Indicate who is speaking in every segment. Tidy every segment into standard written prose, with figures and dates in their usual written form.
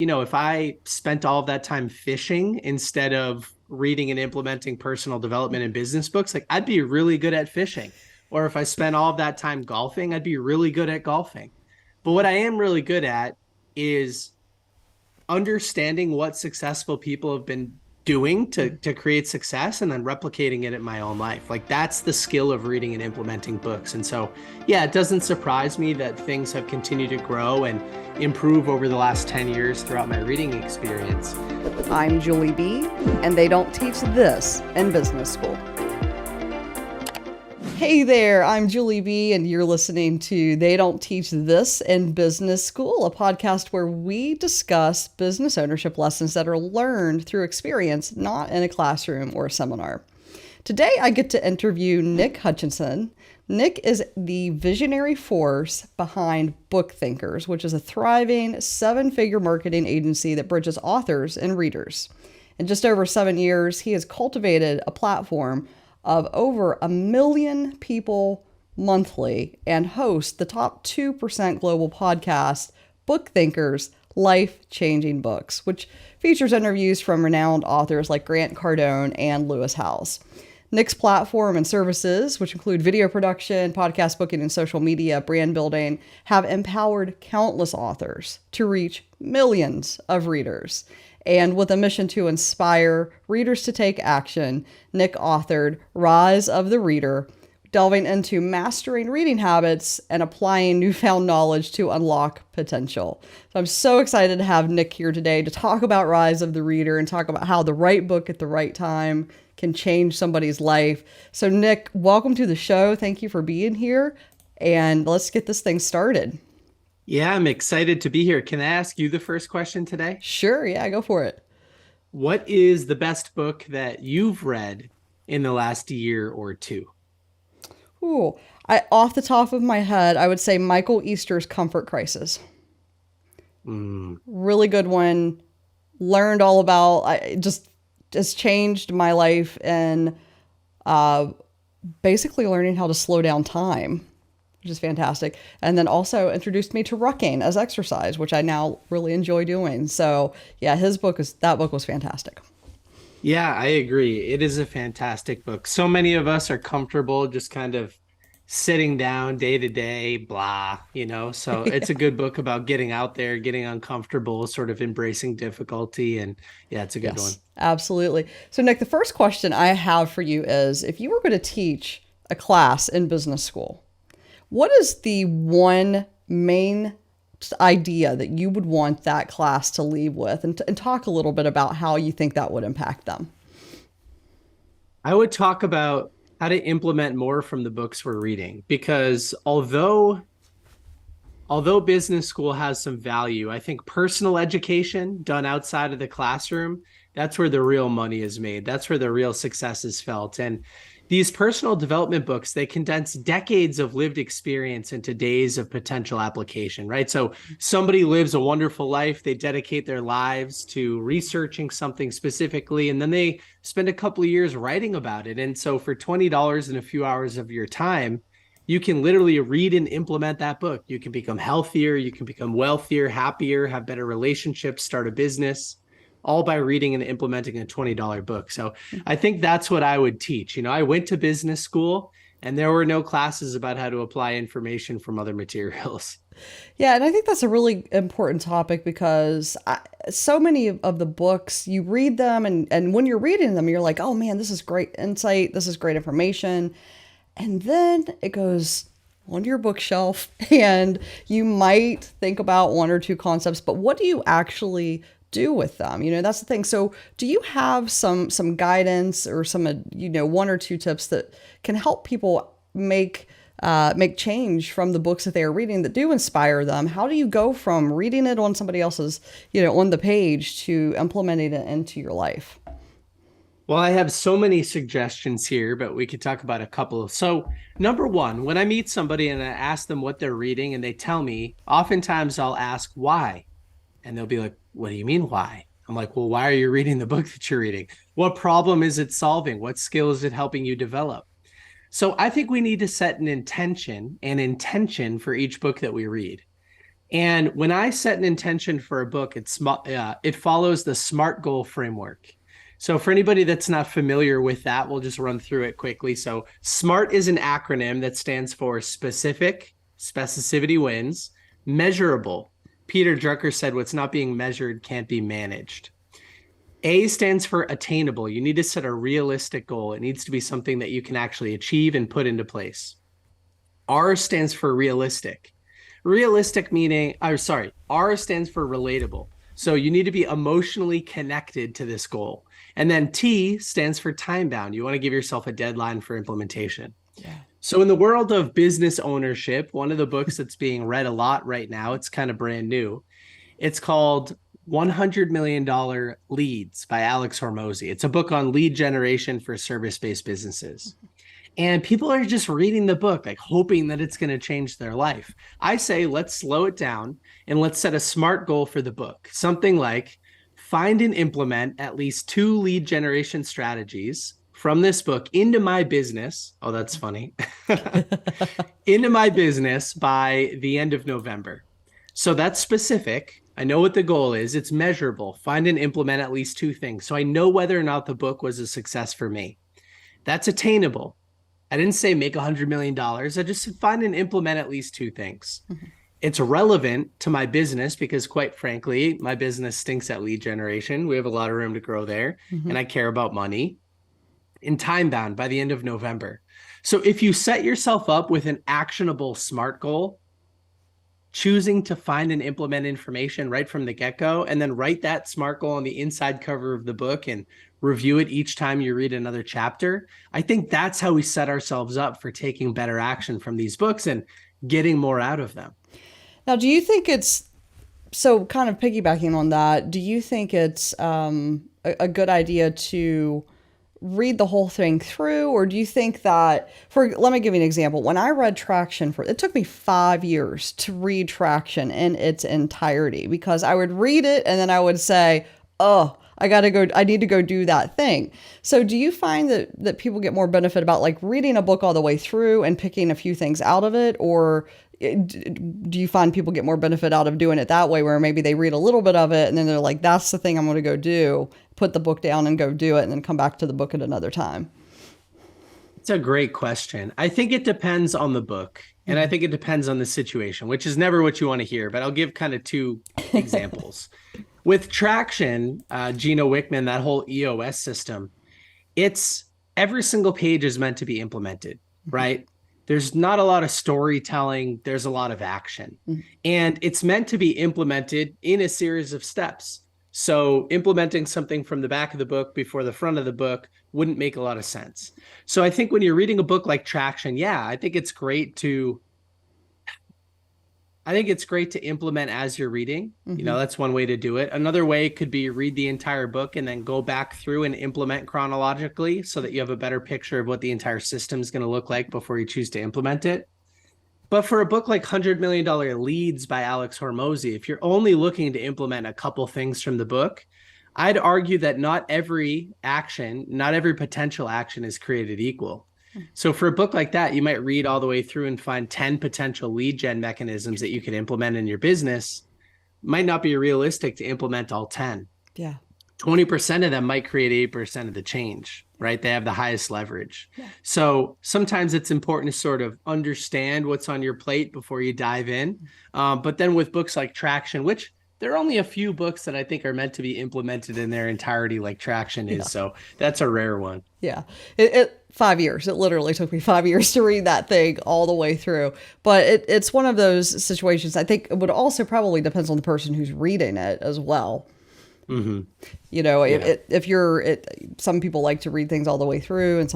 Speaker 1: if I spent all of that time fishing instead of reading and implementing personal development and business books, like I'd be really good at fishing. Or if I spent all of that time golfing, I'd be really good at golfing. But what I am really good at is understanding what successful people have been doing to create success and then replicating it in my own life. Like that's the skill of reading and implementing books. And so, yeah, it doesn't surprise me that things have continued to grow and improve over the last 10 years throughout my reading experience.
Speaker 2: I'm Julie B, and they don't teach this in business school. Hey there, I'm Julie B, and you're listening to They Don't Teach This in Business School, a podcast where we discuss business ownership lessons that are learned through experience, not in a classroom or a seminar. Today, I get to interview Nick Hutchison. Nick is the visionary force behind Book Thinkers, which is a thriving 7-figure marketing agency that bridges authors and readers. In just over 7 years, he has cultivated a platform of over 1 million people monthly and hosts the top 2% global podcast, Book Thinkers, Life-Changing Books, which features interviews from renowned authors like Grant Cardone and Lewis Howes. Nick's platform and services, which include video production, podcast booking, and social media brand building, have empowered countless authors to reach millions of readers. And with a mission to inspire readers to take action, Nick authored Rise of the Reader, delving into mastering reading habits and applying newfound knowledge to unlock potential. So I'm so excited to have Nick here today to talk about Rise of the Reader and talk about how the right book at the right time can change somebody's life. So Nick, welcome to the show. Thank you for being here. And let's get this thing started.
Speaker 1: Yeah, I'm excited to be here. Can I ask you the first question today?
Speaker 2: Sure. Yeah, go for it.
Speaker 1: What is the best book that you've read in the last year or two?
Speaker 2: Ooh, off the top of my head, I would say Michael Easter's Comfort Crisis. Really good one. Learned all about, just changed my life and basically learning how to slow down time, which is fantastic. And then also introduced me to rucking as exercise, which I now really enjoy doing. So yeah, that book was fantastic.
Speaker 1: Yeah, I agree. It is a fantastic book. So many of us are comfortable just kind of sitting down day to day, blah, So it's a good book about getting out there, getting uncomfortable, sort of embracing difficulty. And yeah, it's a good one.
Speaker 2: Yes, absolutely. So Nick, the first question I have for you is, if you were going to teach a class in business school, what is the one main idea that you would want that class to leave with, and talk a little bit about how you think that would impact them?
Speaker 1: I would talk about how to implement more from the books we're reading, because although business school has some value, I think personal education done outside of the classroom, that's where the real money is made. That's where the real success is felt. And these personal development books, they condense decades of lived experience into days of potential application, right? So somebody lives a wonderful life, they dedicate their lives to researching something specifically, and then they spend a couple of years writing about it. And so for $20 and a few hours of your time, you can literally read and implement that book. You can become healthier, you can become wealthier, happier, have better relationships, start a business, all by reading and implementing a $20 book. So I think that's what I would teach. I went to business school and there were no classes about how to apply information from other materials.
Speaker 2: Yeah, and I think that's a really important topic, because so many of the books, you read them, and when you're reading them, you're like, oh man, this is great insight, this is great information. And then it goes on your bookshelf and you might think about one or two concepts, but what do you actually do with them? That's the thing. So do you have some guidance or some, one or two tips that can help people make change from the books that they are reading that do inspire them? How do you go from reading it on somebody else's, on the page, to implementing it into your life?
Speaker 1: Well, I have so many suggestions here, but we could talk about a couple. So number one, when I meet somebody and I ask them what they're reading and they tell me, oftentimes I'll ask why. And they'll be like, what do you mean why? I'm like, well, why are you reading the book that you're reading? What problem is it solving? What skill is it helping you develop? So I think we need to set an intention for each book that we read. And when I set an intention for a book, it follows the SMART goal framework. So for anybody that's not familiar with that, we'll just run through it quickly. So SMART is an acronym that stands for specific, specificity wins, measurable. Peter Drucker said what's not being measured can't be managed. A stands for attainable. You need to set a realistic goal. It needs to be something that you can actually achieve and put into place. R stands for realistic. Realistic meaning, or sorry, R stands for relatable. So you need to be emotionally connected to this goal. And then T stands for time bound. You want to give yourself a deadline for implementation.
Speaker 2: Yeah.
Speaker 1: So in the world of business ownership, one of the books that's being read a lot right now, it's kind of brand new. It's called $100 million Leads by Alex Hormozy. It's a book on lead generation for service-based businesses. And people are just reading the book, like hoping that it's going to change their life. I say, let's slow it down and let's set a SMART goal for the book. Something like find and implement at least 2 lead generation strategies from this book into my business. Oh, that's funny. Into my business by the end of November. So that's specific. I know what the goal is. It's measurable. Find and implement at least 2 things. So I know whether or not the book was a success for me. That's attainable. I didn't say make $100 million. I just said find and implement at least 2 things. Mm-hmm. It's relevant to my business because, quite frankly, my business stinks at lead generation. We have a lot of room to grow there, and I care about money. And time bound by the end of November. So if you set yourself up with an actionable SMART goal, choosing to find and implement information right from the get-go, and then write that SMART goal on the inside cover of the book and review it each time you read another chapter, I think that's how we set ourselves up for taking better action from these books and getting more out of them.
Speaker 2: Now, do you think it's, so kind of piggybacking on that, do you think it's a good idea to read the whole thing through, or do you think that, let me give you an example. When I read Traction, it took me 5 years to read Traction in its entirety, because I would read it and then I would say, oh, I need to go do that thing. So do you find that people get more benefit about like reading a book all the way through and picking a few things out of it? Or do you find people get more benefit out of doing it that way, where maybe they read a little bit of it and then they're like, that's the thing I'm going to go do, put the book down and go do it, and then come back to the book at another time?
Speaker 1: It's a great question. I think it depends on the book, and I think it depends on the situation, which is never what you want to hear, but I'll give kind of 2 examples. With Traction, Gino Wickman, that whole EOS system, it's every single page is meant to be implemented, right? There's not a lot of storytelling. There's a lot of action. And it's meant to be implemented in a series of steps. So implementing something from the back of the book before the front of the book wouldn't make a lot of sense. So I think when you're reading a book like Traction, yeah, I think it's great to implement as you're reading. You know, that's one way to do it. Another way could be read the entire book and then go back through and implement chronologically so that you have a better picture of what the entire system is going to look like before you choose to implement it. But for a book like $100 Million Leads by Alex Hormozy, if you're only looking to implement a couple things from the book, I'd argue that not every potential action is created equal. So for a book like that, you might read all the way through and find 10 potential lead gen mechanisms that you could implement in your business. Might not be realistic to implement all 10.
Speaker 2: Yeah.
Speaker 1: 20% of them might create 80% of the change, right? They have the highest leverage. Yeah. So sometimes it's important to sort of understand what's on your plate before you dive in. But then with books like Traction, which there are only a few books that I think are meant to be implemented in their entirety, like Traction is. Yeah. So that's a rare one.
Speaker 2: Yeah. 5 years. It literally took me 5 years to read that thing all the way through. But it's one of those situations. I think it would also probably depends on the person who's reading it as well. Mm-hmm. You know, yeah. Some people like to read things all the way through, and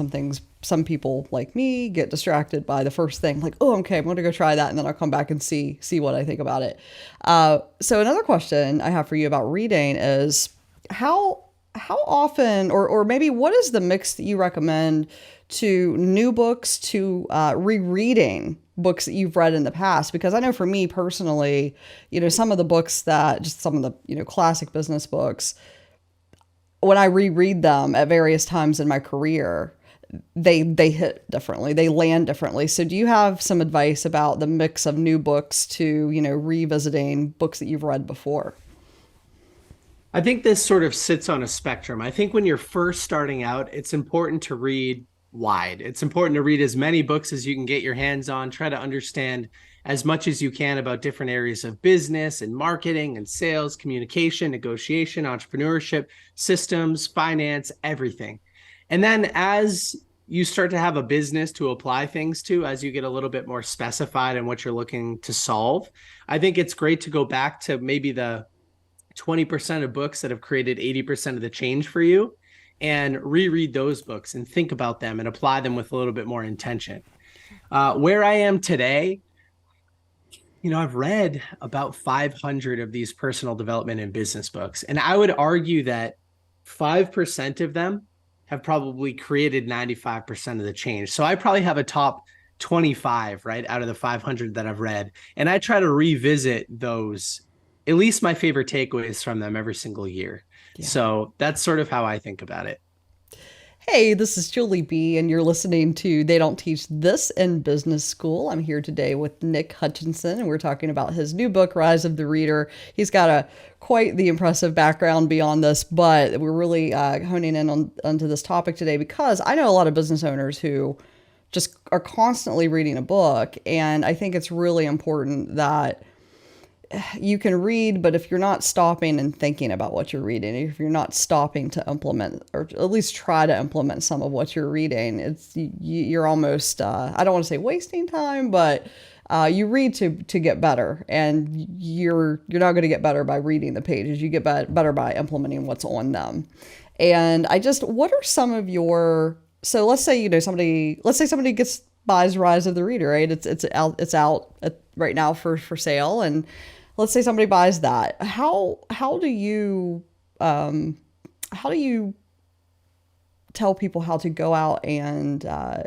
Speaker 2: some people like me get distracted by the first thing, like, oh, okay, I'm going to go try that, and then I'll come back and see what I think about it. So another question I have for you about reading is how often, or maybe what is the mix that you recommend to new books to rereading books that you've read in the past? Because I know for me personally, you know, some of the classic business books, when I reread them at various times in my career, they hit differently, they land differently. So do you have some advice about the mix of new books to, revisiting books that you've read before?
Speaker 1: I think this sort of sits on a spectrum. I think when you're first starting out, it's important to read wide. It's important to read as many books as you can get your hands on, try to understand as much as you can about different areas of business and marketing and sales, communication, negotiation, entrepreneurship, systems, finance, everything. And then as you start to have a business to apply things to, as you get a little bit more specified in what you're looking to solve, I think it's great to go back to maybe the 20% of books that have created 80% of the change for you and reread those books and think about them and apply them with a little bit more intention. Where I am today, I've read about 500 of these personal development and business books. And I would argue that 5% of them have probably created 95% of the change. So I probably have a top 25, right, out of the 500 that I've read. And I try to revisit those, at least my favorite takeaways from them every single year.
Speaker 2: Yeah.
Speaker 1: So that's sort of how I think about it.
Speaker 2: Hey, this is Julie B, and you're listening to They Don't Teach This in Business School. I'm here today with Nick Hutchison, and we're talking about his new book, Rise of the Reader. He's got quite the impressive background beyond this, but we're really honing in onto this topic today because I know a lot of business owners who just are constantly reading a book, and I think it's really important that you can read, but if you're not stopping and thinking about what you're reading, if you're not stopping to implement or at least try to implement some of what you're reading, you're almost I don't want to say wasting time, but you read to get better, and you're not going to get better by reading the pages. You get better by implementing what's on them. And what are some of your, so let's say somebody buys Rise of the Reader, right? It's out right now for sale, and let's say somebody buys that. How do you tell people how to go out and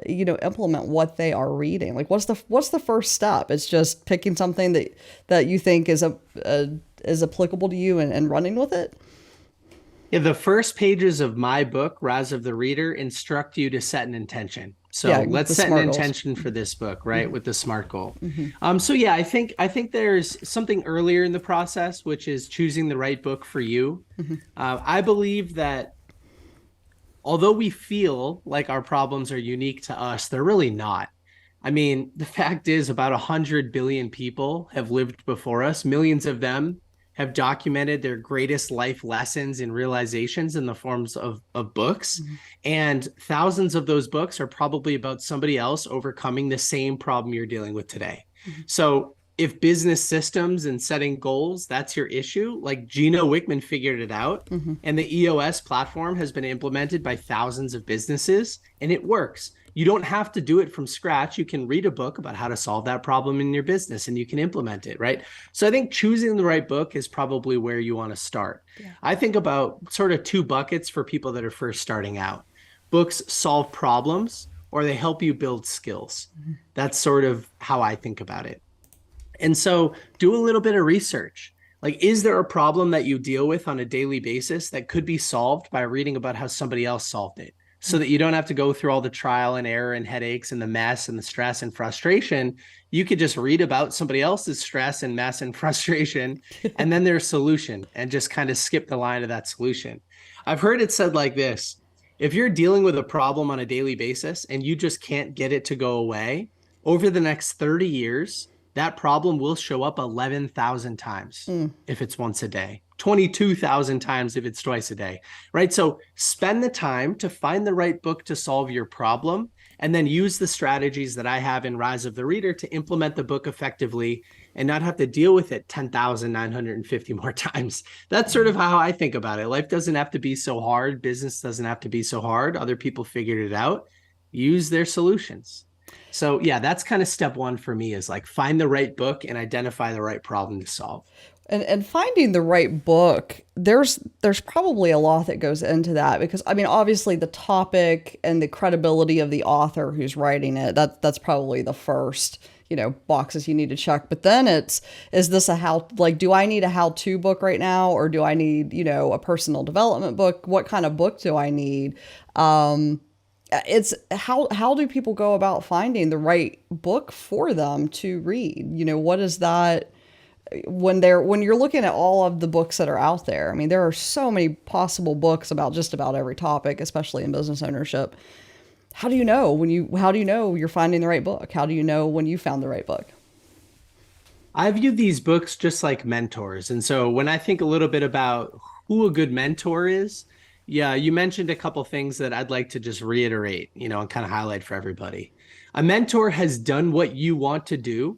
Speaker 2: implement what they are reading? Like what's the first step? It's just picking something that you think is applicable to you and running with it.
Speaker 1: Yeah, the first pages of my book, Rise of the Reader, instruct you to set an intention. So
Speaker 2: Yeah,
Speaker 1: let's
Speaker 2: the
Speaker 1: set an
Speaker 2: SMART goals.
Speaker 1: intention for this book, right?
Speaker 2: Mm-hmm.
Speaker 1: With the SMART goal.
Speaker 2: Mm-hmm.
Speaker 1: So yeah, I think there's something earlier in the process, which is choosing the right book for you.
Speaker 2: Mm-hmm.
Speaker 1: I believe that although we feel like our problems are unique to us, they're really not. I mean, the fact is about 100 billion people have lived before us. Millions of them have documented their greatest life lessons and realizations in the forms of books.
Speaker 2: Mm-hmm.
Speaker 1: And thousands of those books are probably about somebody else overcoming the same problem you're dealing with today.
Speaker 2: Mm-hmm.
Speaker 1: So if business systems and setting goals, that's your issue, like Gino Wickman figured it out.
Speaker 2: Mm-hmm.
Speaker 1: And the EOS platform has been implemented by thousands of businesses, and it works. You don't have to do it from scratch. You can read a book about how to solve that problem in your business and you can implement it, right? So I think choosing the right book is probably where you want to start.
Speaker 2: Yeah.
Speaker 1: I think about sort of two buckets for people that are first starting out. Books solve problems or they help you build skills.
Speaker 2: Mm-hmm.
Speaker 1: That's sort of how I think about it. And so do a little bit of research. Like, is there a problem that you deal with on a daily basis that could be solved by reading about how somebody else solved it? So that you don't have to go through all the trial and error and headaches and the mess and the stress and frustration. You could just read about somebody else's stress and mess and frustration and then their solution and just kind of skip the line of that solution. I've heard it said like this: if you're dealing with a problem on a daily basis and you just can't get it to go away, over the next 30 years, that problem will show up 11,000 times if it's once a day, 22,000 times if it's twice a day, right? So spend the time to find the right book to solve your problem and then use the strategies that I have in Rise of the Reader to implement the book effectively and not have to deal with it 10,950 more times. That's sort of how I think about it. Life doesn't have to be so hard. Business doesn't have to be so hard. Other people figured it out. Use their solutions. So yeah, that's kind of step one for me, is like find the right book and identify the right problem to solve.
Speaker 2: And finding the right book, there's probably a lot that goes into that, because I mean, obviously the topic and the credibility of the author who's writing it, that's probably the first, boxes you need to check. But then is this do I need a how-to book right now, or do I need, a personal development book? What kind of book do I need? it's how do people go about finding the right book for them to read? What is that when you're looking at all of the books that are out there? I mean, there are so many possible books about just about every topic, especially in business ownership. How do you know you're finding the right book? How do you know when you found the right book?
Speaker 1: I view these books just like mentors. And so when I think a little bit about who a good mentor is, yeah, you mentioned a couple things that I'd like to just reiterate, and kind of highlight for everybody. A mentor has done what you want to do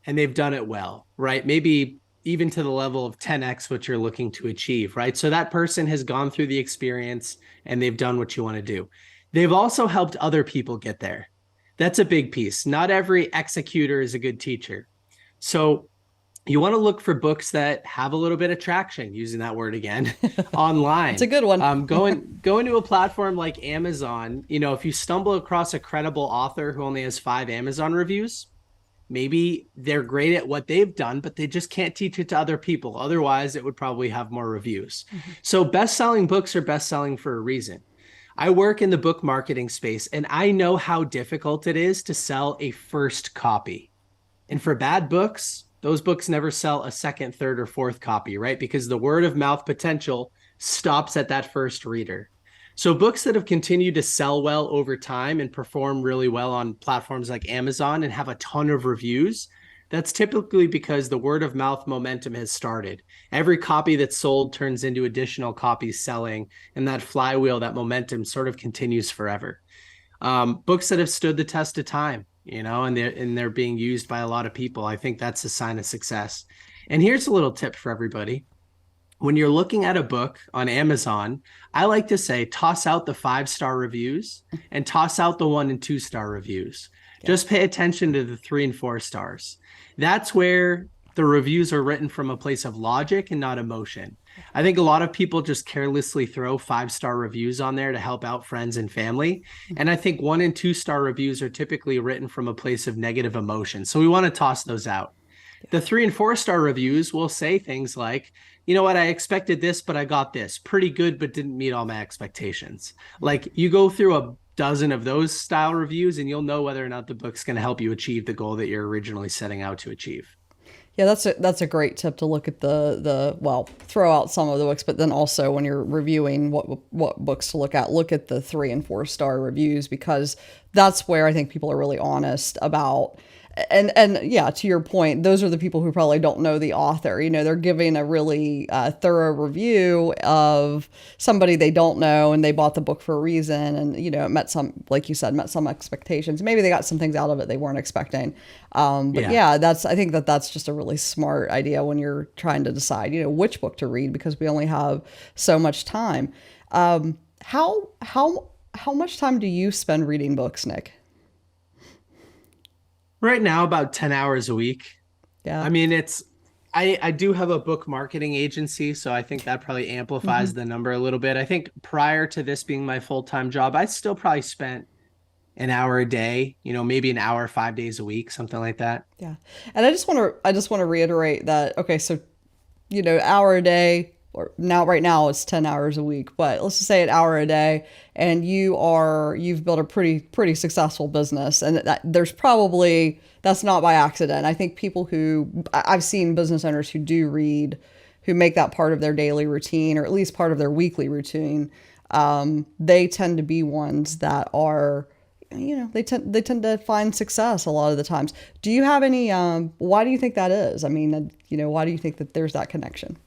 Speaker 1: and they've done it well, right? Maybe even to the level of 10x what you're looking to achieve, right? So that person has gone through the experience and they've done what you want to do. They've also helped other people get there. That's a big piece. Not every executor is a good teacher. So you want to look for books that have a little bit of traction, using that word again,
Speaker 2: It's a
Speaker 1: online.
Speaker 2: good one.
Speaker 1: Going to a platform like Amazon, if you stumble across a credible author who only has 5 Amazon reviews, maybe they're great at what they've done, but they just can't teach it to other people. Otherwise, it would probably have more reviews.
Speaker 2: Mhm.
Speaker 1: So best-selling books are best-selling for a reason. I work in the book marketing space, and I know how difficult it is to sell a first copy. And for bad books, those books never sell a second, third, or fourth copy, right? Because the word of mouth potential stops at that first reader. So books that have continued to sell well over time and perform really well on platforms like Amazon and have a ton of reviews, that's typically because the word of mouth momentum has started. Every copy that's sold turns into additional copies selling, and that flywheel, that momentum sort of continues forever. Books that have stood the test of time, and they're being used by a lot of people. I think that's a sign of success. And here's a little tip for everybody. When you're looking at a book on Amazon, I like to say toss out the 5-star reviews and toss out the 1 and 2 star reviews.
Speaker 2: Yeah.
Speaker 1: Just pay attention to the 3 and 4 stars. That's where the reviews are written from a place of logic and not emotion. I think a lot of people just carelessly throw 5-star reviews on there to help out friends and family. And I think 1 and 2 star reviews are typically written from a place of negative emotion. So we want to toss those out. The 3 and 4 star reviews will say things like, you know what, I expected this, but I got this. Pretty good, but didn't meet all my expectations. Like, you go through a dozen of those style reviews and you'll know whether or not the book's going to help you achieve the goal that you're originally setting out to achieve.
Speaker 2: Yeah, that's a great tip to look at throw out some of the books, but then also when you're reviewing what books to look at the 3 and 4 star reviews, because that's where I think people are really honest about. And yeah, to your point, those are the people who probably don't know the author. They're giving a really thorough review of somebody they don't know, and they bought the book for a reason, and it met some, like you said, met some expectations. Maybe they got some things out of it they weren't expecting. But yeah, I think that's just a really smart idea when you're trying to decide, which book to read, because we only have so much time. How much time do you spend reading books, Nick?
Speaker 1: Right now, about 10 hours a week.
Speaker 2: Yeah.
Speaker 1: I mean, I do have a book marketing agency, so I think that probably
Speaker 2: Hmm.
Speaker 1: amplifies the number a little bit. I think prior to this being my full-time job, I still probably spent an hour a day, maybe an hour 5 days a week, something like that.
Speaker 2: Yeah. And I just want to reiterate that, okay, so hour a day, or now right now it's 10 hours a week, but let's just say an hour a day, and you've built a pretty successful business, and there's probably, that's not by accident. I think people who I've seen business owners who do read, who make that part of their daily routine, or at least part of their weekly routine, they tend to be ones that are, they tend to find success a lot of the times. Do you have any why do you think that is? I mean, why do you think that there's that connection?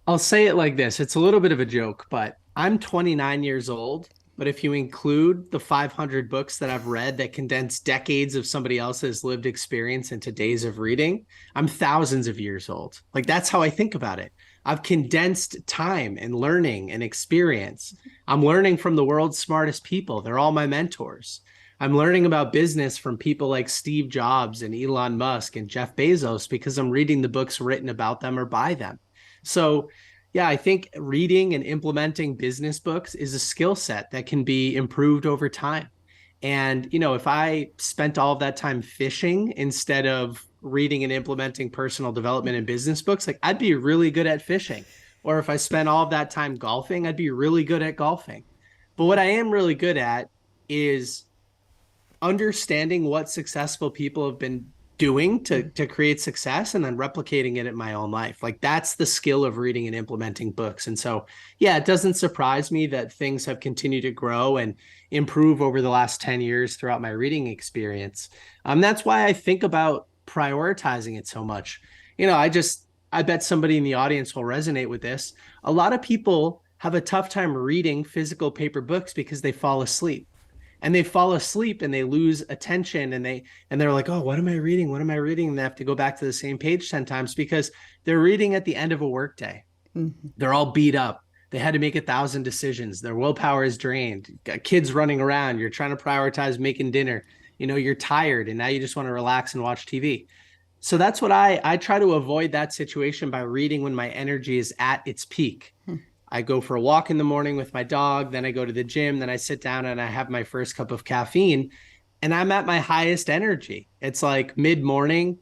Speaker 1: I'll say it like this. It's a little bit of a joke, but I'm 29 years old. But if you include the 500 books that I've read that condense decades of somebody else's lived experience into days of reading, I'm thousands of years old. Like, that's how I think about it. I've condensed time and learning and experience. I'm learning from the world's smartest people. They're all my mentors. I'm learning about business from people like Steve Jobs and Elon Musk and Jeff Bezos because I'm reading the books written about them or by them. So, yeah, I think reading and implementing business books is a skill set that can be improved over time. And, if I spent all of that time fishing instead of reading and implementing personal development and business books, like, I'd be really good at fishing. Or if I spent all of that time golfing, I'd be really good at golfing. But what I am really good at is understanding what successful people have been doing to create success and then replicating it in my own life. Like that's the skill of reading and implementing books. And so, yeah, it doesn't surprise me that things have continued to grow and improve over the last 10 years throughout my reading experience. That's why I think about prioritizing it so much. I bet somebody in the audience will resonate with this. A lot of people have a tough time reading physical paper books because they fall asleep, and they fall asleep and they lose attention, and they're like, oh, what am I reading, and they have to go back to the same page 10 times because they're reading at the end of a workday.
Speaker 2: Mhm.
Speaker 1: They're all beat up, they had to make 1,000 decisions, their willpower is drained, got kids running around, you're trying to prioritize making dinner, you're tired, and now you just want to relax and watch TV. So that's what I try to avoid that situation by reading when my energy is at its peak. I go for a walk in the morning with my dog, then I go to the gym, then I sit down and I have my first cup of caffeine, and I'm at my highest energy. It's like mid-morning,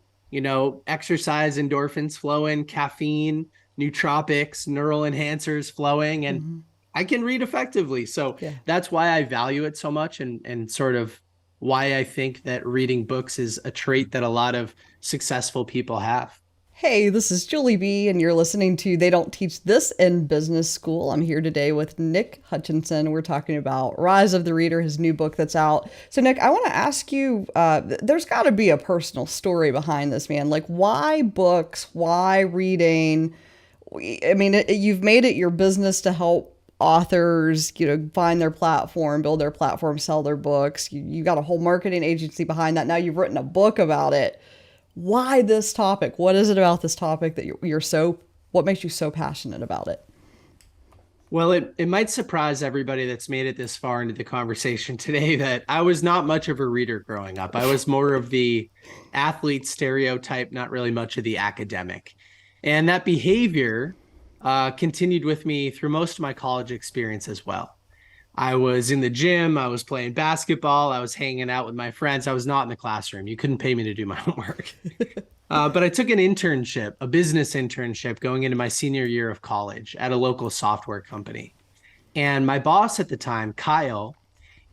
Speaker 1: exercise endorphins flowing, caffeine, nootropics, neural enhancers flowing, and
Speaker 2: Mhm.
Speaker 1: I can read effectively. So
Speaker 2: Yeah.
Speaker 1: that's why I value it so much, and sort of why I think that reading books is a trait that a lot of successful people have.
Speaker 2: Hey, this is Julie B, and you're listening to They Don't Teach This in Business School. I'm here today with Nick Hutchison. We're talking about Rise of the Reader, his new book that's out. So, Nick, I want to ask you there's got to be a personal story behind this, man. Like, why books? Why reading? I mean, you've made it your business to help authors, find their platform, build their platform, sell their books. You got a whole marketing agency behind that. Now you've written a book about it. Why this topic? What is it about this topic that what makes you so passionate about it?
Speaker 1: Well, it might surprise everybody that's made it this far into the conversation today that I was not much of a reader growing up. I was more of the athlete stereotype, not really much of the academic. And that behavior continued with me through most of my college experience as well. I was in the gym, I was playing basketball, I was hanging out with my friends. I was not in the classroom. You couldn't pay me to do my homework. But I took an internship, a business internship, going into my senior year of college at a local software company. And my boss at the time, Kyle,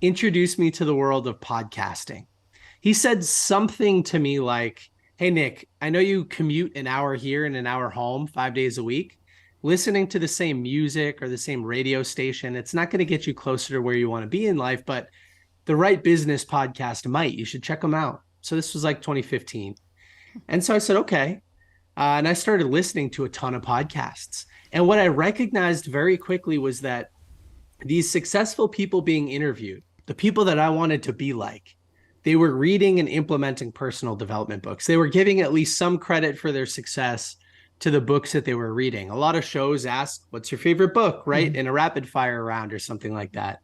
Speaker 1: introduced me to the world of podcasting. He said something to me like, hey, Nick, I know you commute an hour here and an hour home 5 days a week. Listening to the same music or the same radio station, it's not going to get you closer to where you want to be in life, but the right business podcast might. You should check them out. So this was like 2015. And so I said, okay. And I started listening to a ton of podcasts. And what I recognized very quickly was that these successful people being interviewed, the people that I wanted to be like, they were reading and implementing personal development books. They were giving at least some credit for their success to the books that they were reading. A lot of shows ask, what's your favorite book, right?
Speaker 2: Mm-hmm.
Speaker 1: In a rapid fire round or something like that.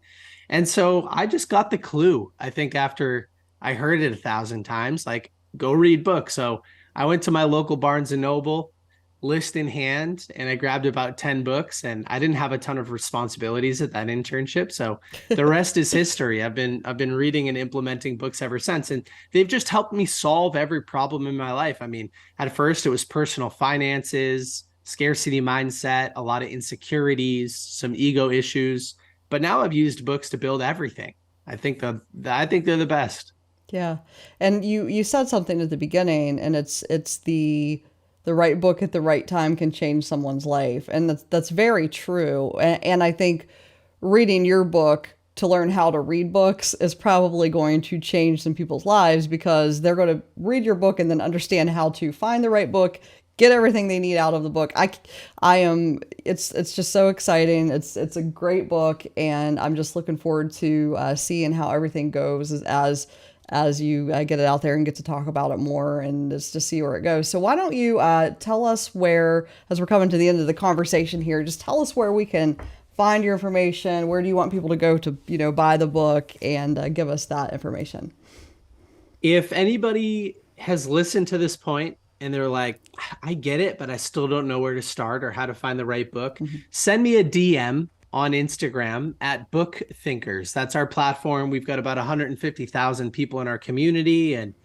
Speaker 1: And so I just got the clue. I think after I heard it 1,000 times, like, go read books. So I went to my local Barnes and Noble, list in hand, and I grabbed about 10 books, and I didn't have a ton of responsibilities at that internship. So the rest is history. I've been reading and implementing books ever since, and they've just helped me solve every problem in my life. I mean, at first it was personal finances, scarcity mindset, a lot of insecurities, some ego issues, but now I've used books to build everything. I think they're the best.
Speaker 2: Yeah. And you said something at the beginning, and it's the right book at the right time can change someone's life. And that's very true. And I think reading your book to learn how to read books is probably going to change some people's lives because they're going to read your book and then understand how to find the right book, get everything they need out of the book. I am, it's just so exciting. It's a great book, and I'm just looking forward to seeing how everything goes as you get it out there and get to talk about it more and just to see where it goes. So why don't you tell us where, as we're coming to the end of the conversation here, just tell us where we can find your information. Where do you want people to go to, buy the book, and give us that information?
Speaker 1: If anybody has listened to this point and they're like, I get it, but I still don't know where to start or how to find the right book,
Speaker 2: Mm-hmm.
Speaker 1: send me a DM on Instagram at Book Thinkers. That's our platform. We've got about 150,000 people in our community, and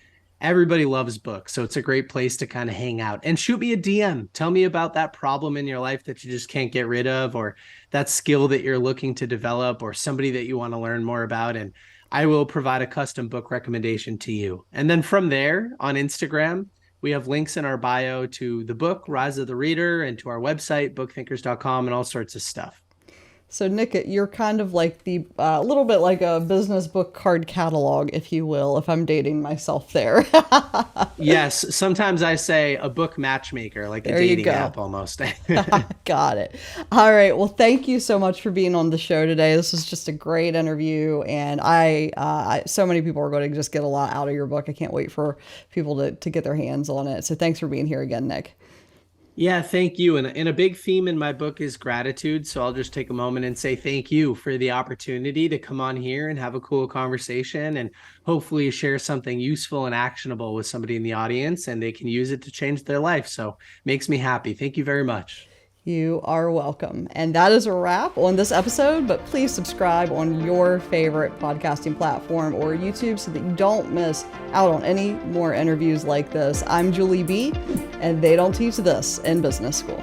Speaker 1: everybody loves books. So it's a great place to kind of hang out and shoot me a DM. Tell me about that problem in your life that you just can't get rid of, or that skill that you're looking to develop, or somebody that you want to learn more about. And I will provide a custom book recommendation to you. And then from there on Instagram, we have links in our bio to the book, Rise of the Reader, and to our website, bookthinkers.com, and all sorts of stuff.
Speaker 2: So, Nick, you're kind of like the little bit like a business book card catalog, if you will, if I'm dating myself there.
Speaker 1: Yes, sometimes I say a book matchmaker, like a
Speaker 2: There you
Speaker 1: dating
Speaker 2: go.
Speaker 1: app almost.
Speaker 2: Got it. All right. Well, thank you so much for being on the show today. This was just a great interview, and so many people are going to just get a lot out of your book. I can't wait for people to get their hands on it. So, thanks for being here again, Nick.
Speaker 1: Yeah, thank you. And a big theme in my book is gratitude. So I'll just take a moment and say thank you for the opportunity to come on here and have a cool conversation and hopefully share something useful and actionable with somebody in the audience, and they can use it to change their life. So it makes me happy. Thank you very much.
Speaker 2: You are welcome. And that is a wrap on this episode, but please subscribe on your favorite podcasting platform or YouTube so that you don't miss out on any more interviews like this. I'm Julie B, and they don't teach this in business school.